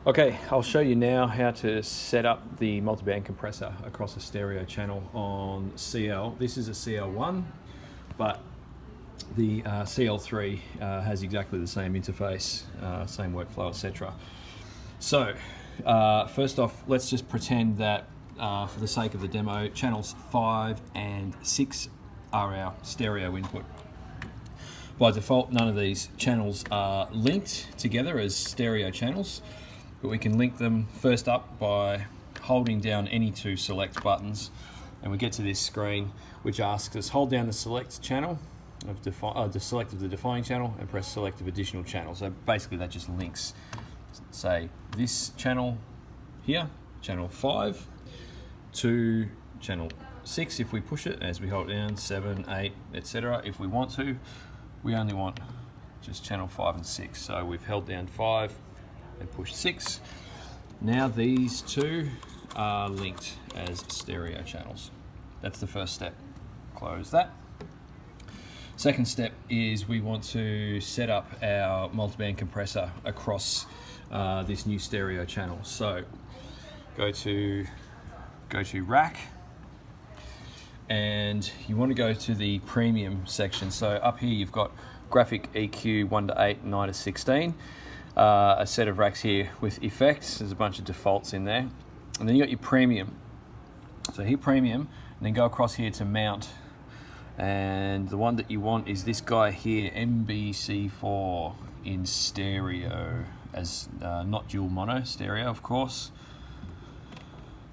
Okay, I'll show you now how to set up the multiband compressor across a stereo channel on CL. This is a CL1, but the CL3 has exactly the same interface, same workflow, etc. So, first off, let's just pretend that for the sake of the demo, channels 5 and 6 are our stereo input. By default, none of these channels are linked together as stereo channels, but we can link them first up by holding down any two select buttons, and we get to this screen which asks us hold down the select channel of the select of the defining channel and press select of additional channel. So basically that just links, say, this channel here, channel 5, to channel 6 if we push it, as we hold down 7, 8, etc. If we want to, we only want just channel 5 and 6. So we've held down 5 and push 6. Now these two are linked as stereo channels. That's the first step. Close that. Second step is we want to set up our multiband compressor across this new stereo channel. So go to rack, and you want to go to the premium section. So up here you've got graphic EQ 1 to 8, 9 to 16. A set of racks here with effects. There's a bunch of defaults in there, and then you got your premium. So hit premium and then go across here to mount, and the one that you want is this guy here, MBC4 in stereo, as not dual mono, stereo of course,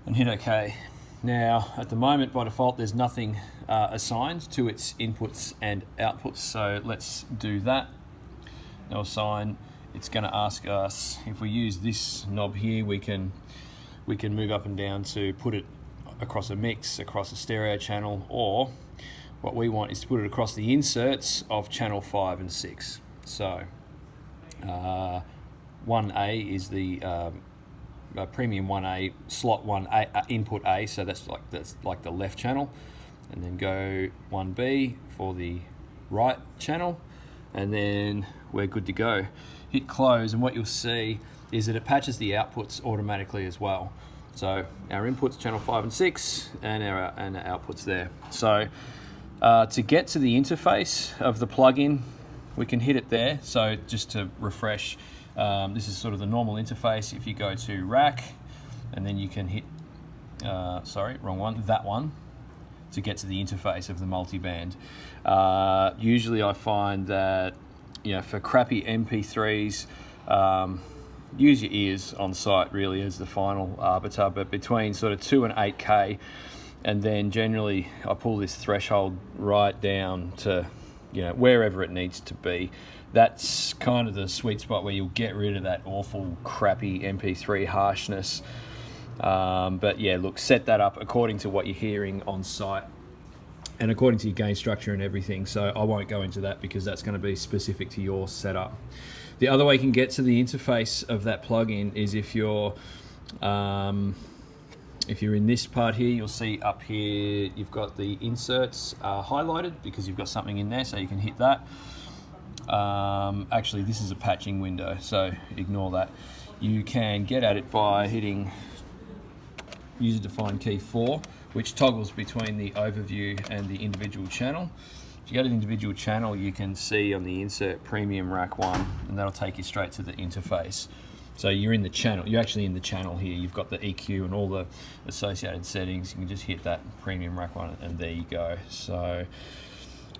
and hit OK. Now at the moment by default there's nothing assigned to its inputs and outputs, so let's do that. No assign. It's going to ask us, if we use this knob here, we can move up and down to put it across a mix, across a stereo channel, or what we want is to put it across the inserts of channel 5 and 6. So 1A is the premium 1A, slot 1A, input A, so that's like the left channel, and then go 1B for the right channel, and then we're good to go. Hit close, and what you'll see is that it patches the outputs automatically as well. So our inputs channel 5 and 6, and our outputs there. So to get to the interface of the plugin, we can hit it there. So just to refresh, this is sort of the normal interface. If you go to rack, and then you can hit, sorry, wrong one, that one, to get to the interface of the multiband. Usually I find that, you know, for crappy MP3s, use your ears on site really as the final arbiter, but between sort of 2 and 8K, and then generally I pull this threshold right down to, you know, wherever it needs to be. That's kind of the sweet spot where you'll get rid of that awful crappy MP3 harshness. But yeah, look, set that up according to what you're hearing on site and according to your gain structure and everything. So I won't go into that because that's going to be specific to your setup. The other way you can get to the interface of that plugin is if you're in this part here, you'll see up here you've got the inserts highlighted because you've got something in there, so you can hit that. Actually, this is a patching window, so ignore that. You can get at it by hitting user defined key 4, which toggles between the overview and the individual channel. If you go to the individual channel, you can see on the insert premium rack 1, and that'll take you straight to the interface. So you're in the channel, you're actually in the channel here. You've got the EQ and all the associated settings. You can just hit that premium rack 1, and there you go. So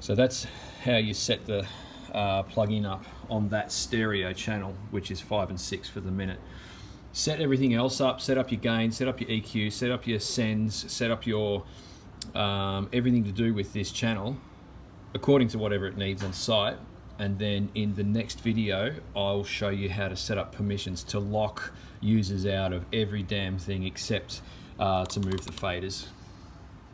that's how you set the plugin up on that stereo channel, which is 5 and 6 for the minute. Set everything else up, set up your gain, set up your EQ, set up your sends, set up your everything to do with this channel according to whatever it needs on site, and then in the next video I'll show you how to set up permissions to lock users out of every damn thing except to move the faders.